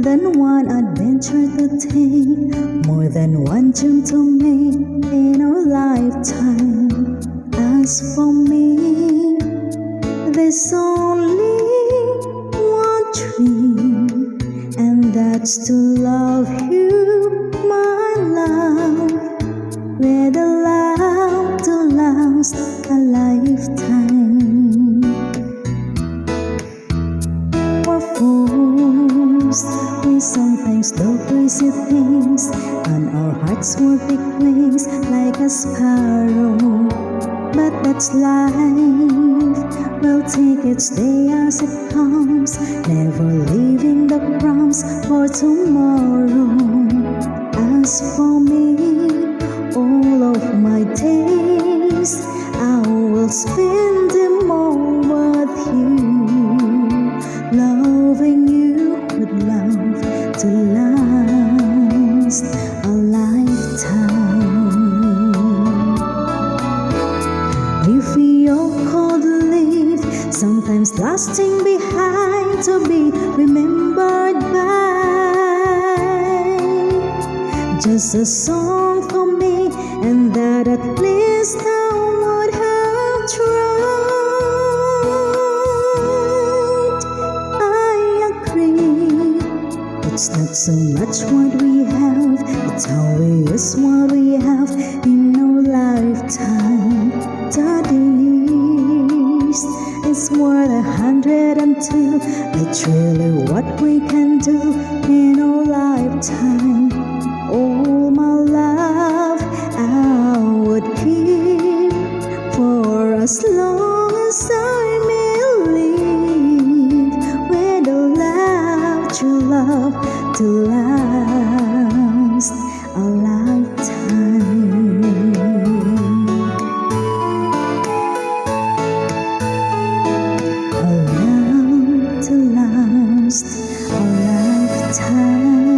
than one adventure to take, more than one jump to make in our lifetime. As for me, there's only one dream, and that's to love you, my love, with a love to last a lifetime. We're fools, we sometimes do crazy things, and our hearts will take wings like a sparrow. But that's life, we'll take each day as it comes, never leaving the crumbs for tomorrow. As for me, all of my days I will spend them all with you, loving you with love to last a lifetime. If we all could live, sometimes lasting behind to be remembered by, just a song for me, and that at least I would have tried. I agree, it's not so much what we have, it's how we use what we have in our lifetime. That is worth 102. It's really what we can do in our lifetime. All my love I would keep for as long as I may live, with a love, true love to last a lifetime. A love to last a lifetime.